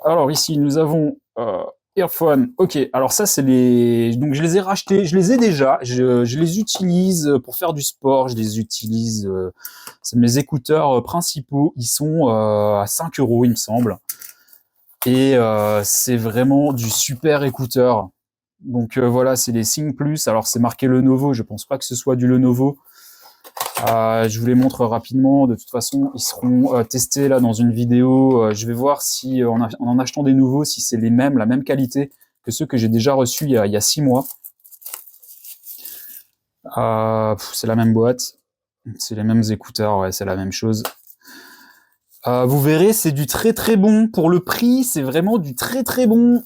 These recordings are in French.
Alors ici, nous avons Earphone. Ok, alors ça, c'est les. Donc je les ai rachetés, je les ai déjà. Je les utilise pour faire du sport. Je les utilise. C'est mes écouteurs principaux. Ils sont à 5 euros, il me semble. Et c'est vraiment du super écouteur. Donc voilà, c'est les Sing Plus. Alors c'est marqué Lenovo. Je pense pas que ce soit du Lenovo. Je vous les montre rapidement. De toute façon, ils seront testés là dans une vidéo. Je vais voir si en achetant des nouveaux, si c'est les mêmes, la même qualité que ceux que j'ai déjà reçus il y a 6 mois. C'est la même boîte, c'est les mêmes écouteurs, ouais, c'est la même chose. Vous verrez, c'est du très très bon. Pour le prix, c'est vraiment du très très bon.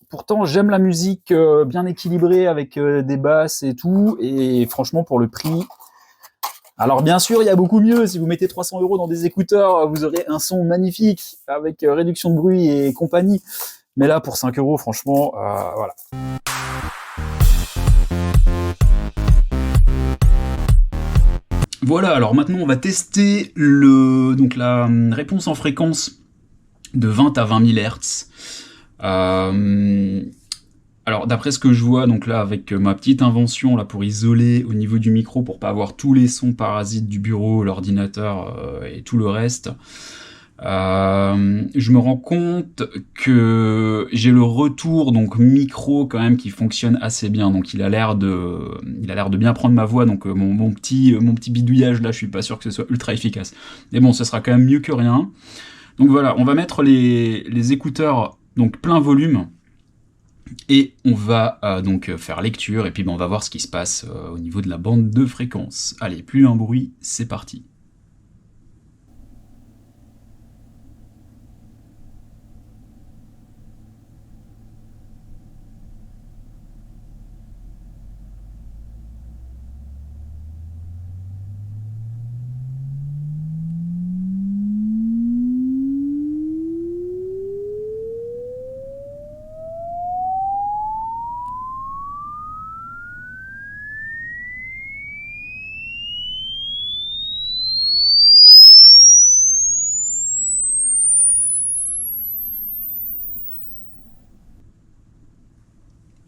Pourtant, j'aime la musique bien équilibrée avec des basses et tout. Et franchement, pour le prix, alors bien sûr, il y a beaucoup mieux. Si vous mettez 300 euros dans des écouteurs, vous aurez un son magnifique avec réduction de bruit et compagnie. Mais là, pour 5 euros, franchement, voilà. Voilà, alors maintenant on va tester donc la réponse en fréquence de 20 à 20 000 Hz. Alors d'après ce que je vois, donc là avec ma petite invention là pour isoler au niveau du micro pour pas avoir tous les sons parasites du bureau, l'ordinateur et tout le reste, je me rends compte que j'ai le retour donc micro quand même qui fonctionne assez bien. Donc il a l'air de bien prendre ma voix. Donc mon petit bidouillage là, je suis pas sûr que ce soit ultra efficace. Mais bon, ce sera quand même mieux que rien. Donc voilà, on va mettre les écouteurs donc plein volume. Et on va donc faire lecture, et puis on va voir ce qui se passe au niveau de la bande de fréquence. Allez, plus un bruit, c'est parti.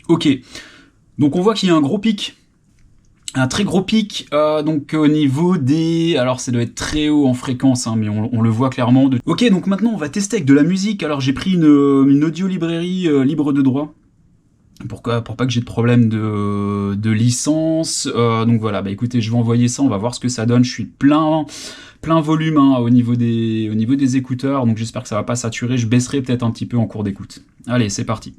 Ok, donc on voit qu'il y a un gros pic. Un très gros pic, donc au niveau des... Alors ça doit être très haut en fréquence, hein, mais on le voit clairement. Ok, donc maintenant on va tester avec de la musique. Alors j'ai pris une audio librairie libre de droit. Pourquoi? Pour pas que j'ai de problème de licence. Donc voilà, bah écoutez, je vais envoyer ça, on va voir ce que ça donne. Je suis plein volume hein, au niveau des écouteurs, donc j'espère que ça va pas saturer. Je baisserai peut-être un petit peu en cours d'écoute. Allez, c'est parti.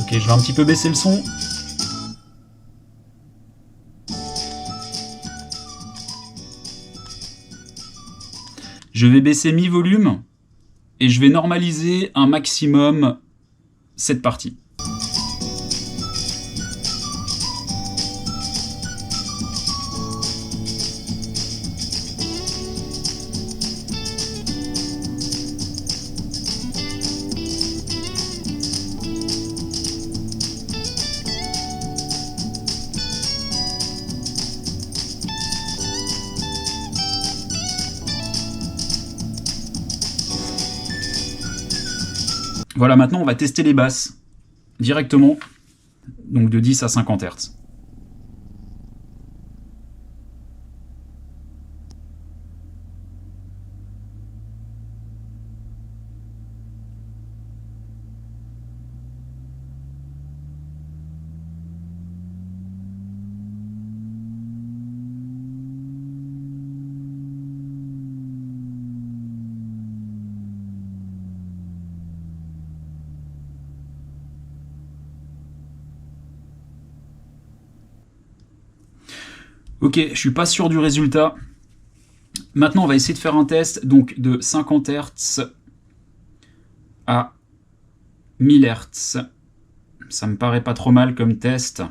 Ok, je vais un petit peu baisser le son. Je vais baisser mi-volume et je vais normaliser un maximum cette partie. Voilà, maintenant on va tester les basses directement, donc de 10 à 50 Hz. Ok, je suis pas sûr du résultat. Maintenant, on va essayer de faire un test donc de 50 Hz à 1000 Hz. Ça me paraît pas trop mal comme test.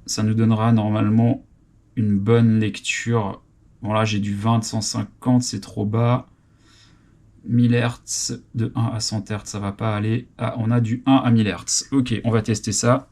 Ça nous donnera normalement une bonne lecture. Bon là j'ai du 20 de 150, c'est trop bas. 1000 Hz de 1 à 100 Hz, ça va pas aller. Ah, on a du 1 à 1000 Hz. Ok, on va tester ça.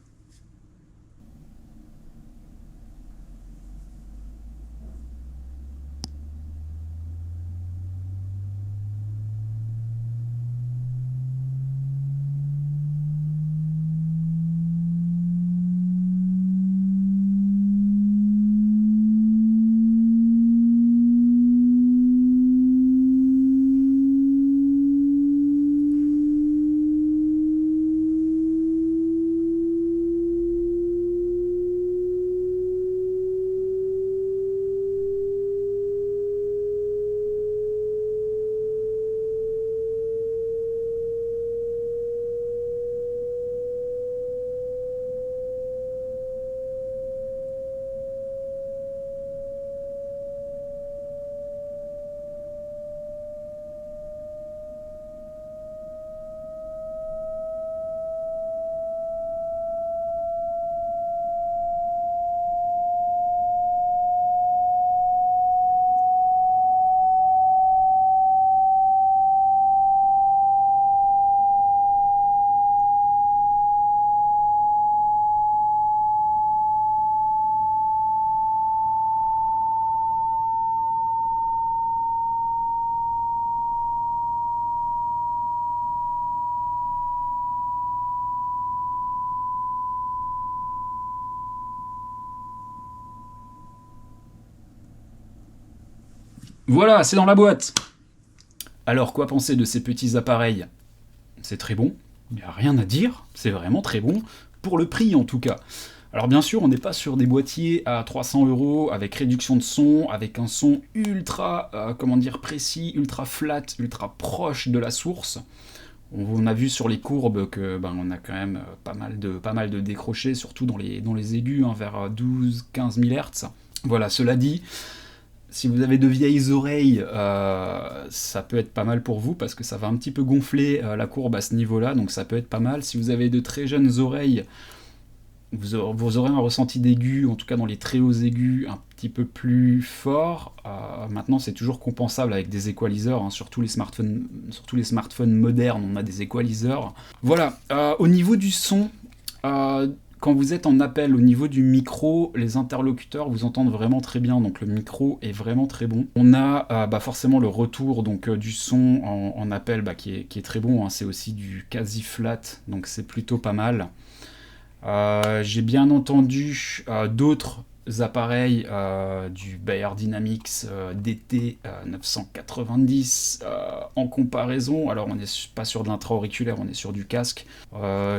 Voilà, c'est dans la boîte. Alors, quoi penser de ces petits appareils? C'est très bon, il n'y a rien à dire, c'est vraiment très bon, pour le prix en tout cas. Alors bien sûr, on n'est pas sur des boîtiers à 300 € avec réduction de son, avec un son ultra, comment dire, précis, ultra flat, ultra proche de la source. On a vu sur les courbes que on a quand même pas mal de décrochés, surtout dans les aigus, hein, vers 12-15 000 Hz. Voilà, cela dit, si vous avez de vieilles oreilles, ça peut être pas mal pour vous parce que ça va un petit peu gonfler la courbe à ce niveau-là, donc ça peut être pas mal. Si vous avez de très jeunes oreilles, vous aurez un ressenti d'aigu, en tout cas dans les très hauts aigus, un petit peu plus fort. Maintenant, c'est toujours compensable avec des equalizers, hein, sur tous les smartphones modernes, on a des equalizers. Voilà, au niveau du son, quand vous êtes en appel, au niveau du micro, les interlocuteurs vous entendent vraiment très bien, donc le micro est vraiment très bon. On a forcément le retour donc, du son en appel qui est très bon, hein. C'est aussi du quasi flat, donc c'est plutôt pas mal. J'ai bien entendu d'autres appareils du Bayer Dynamics DT 990 en comparaison. Alors on n'est pas sur de l'intra-auriculaire, on est sur du casque.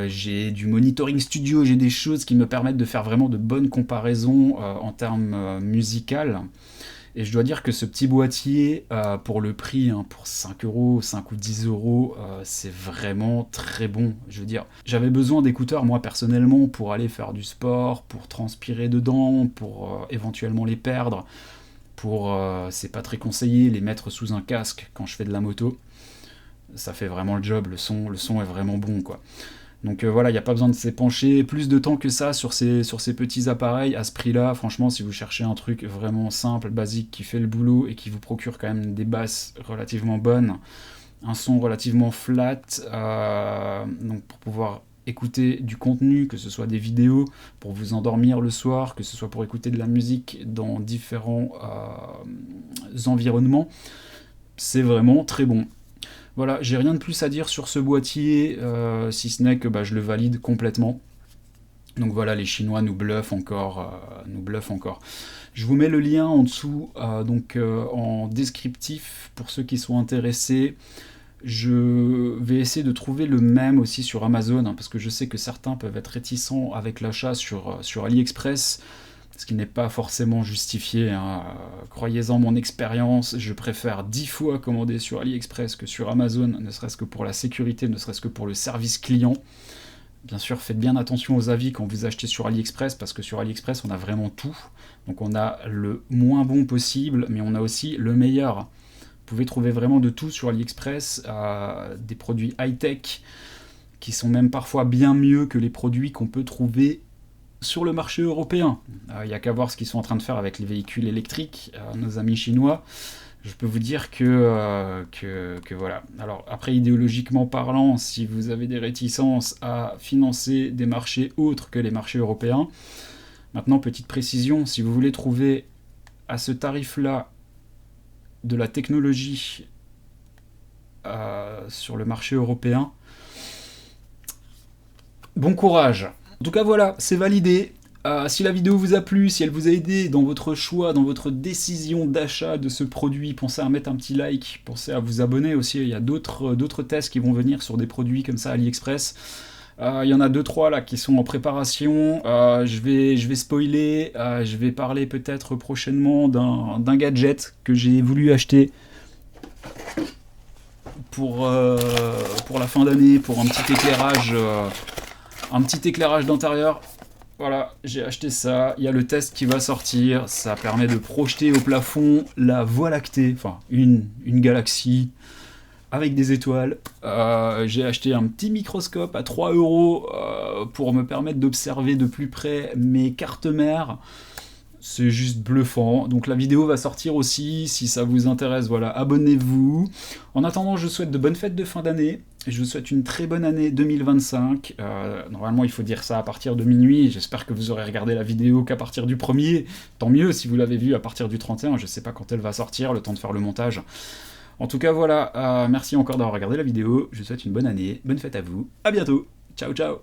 J'ai du monitoring studio, j'ai des choses qui me permettent de faire vraiment de bonnes comparaisons en termes musical. Et je dois dire que ce petit boîtier, pour le prix, hein, pour 5 €, 5 ou 10 €, c'est vraiment très bon. Je veux dire, j'avais besoin d'écouteurs, moi, personnellement, pour aller faire du sport, pour transpirer dedans, pour éventuellement les perdre, c'est pas très conseillé, les mettre sous un casque quand je fais de la moto. Ça fait vraiment le job, le son est vraiment bon, quoi. Donc voilà, il n'y a pas besoin de s'épancher plus de temps que ça sur ces petits appareils à ce prix-là. Franchement, si vous cherchez un truc vraiment simple, basique, qui fait le boulot et qui vous procure quand même des basses relativement bonnes, un son relativement flat, donc pour pouvoir écouter du contenu, que ce soit des vidéos, pour vous endormir le soir, que ce soit pour écouter de la musique dans différents environnements, c'est vraiment très bon. Voilà, j'ai rien de plus à dire sur ce boîtier, si ce n'est que je le valide complètement. Donc voilà, les Chinois nous bluffent encore, Je vous mets le lien en dessous, en descriptif pour ceux qui sont intéressés. Je vais essayer de trouver le même aussi sur Amazon, hein, parce que je sais que certains peuvent être réticents avec l'achat sur AliExpress, ce qui n'est pas forcément justifié, hein. Croyez-en mon expérience, je préfère 10 fois commander sur AliExpress que sur Amazon, ne serait-ce que pour la sécurité, ne serait-ce que pour le service client. Bien sûr, faites bien attention aux avis quand vous achetez sur AliExpress, parce que sur AliExpress, on a vraiment tout. Donc on a le moins bon possible, mais on a aussi le meilleur. Vous pouvez trouver vraiment de tout sur AliExpress, des produits high-tech, qui sont même parfois bien mieux que les produits qu'on peut trouver sur le marché européen. Il n'y a qu'à voir ce qu'ils sont en train de faire avec les véhicules électriques, nos amis chinois. Je peux vous dire que voilà. Alors après, idéologiquement parlant, si vous avez des réticences à financer des marchés autres que les marchés européens, maintenant, petite précision, si vous voulez trouver à ce tarif-là de la technologie sur le marché européen, bon courage. En tout cas, voilà, c'est validé. Si la vidéo vous a plu, si elle vous a aidé dans votre choix, dans votre décision d'achat de ce produit, pensez à mettre un petit like, pensez à vous abonner aussi. Il y a d'autres tests qui vont venir sur des produits comme ça AliExpress. Il y en a 2-3 là qui sont en préparation. Je vais spoiler. Je vais parler peut-être prochainement d'un gadget que j'ai voulu acheter pour la fin d'année, pour un petit éclairage d'intérieur. Voilà, j'ai acheté ça, il y a le test qui va sortir, ça permet de projeter au plafond la Voie lactée, enfin une galaxie avec des étoiles. J'ai acheté un petit microscope à 3 € pour me permettre d'observer de plus près mes cartes mères. C'est juste bluffant. Donc la vidéo va sortir aussi, si ça vous intéresse, voilà, abonnez-vous. En attendant, je vous souhaite de bonnes fêtes de fin d'année. Je vous souhaite une très bonne année 2025. Normalement, il faut dire ça à partir de minuit. J'espère que vous aurez regardé la vidéo qu'à partir du 1er. Tant mieux si vous l'avez vue à partir du 31. Je ne sais pas quand elle va sortir, le temps de faire le montage. En tout cas, voilà. Merci encore d'avoir regardé la vidéo. Je vous souhaite une bonne année. Bonne fête à vous. À bientôt. Ciao, ciao.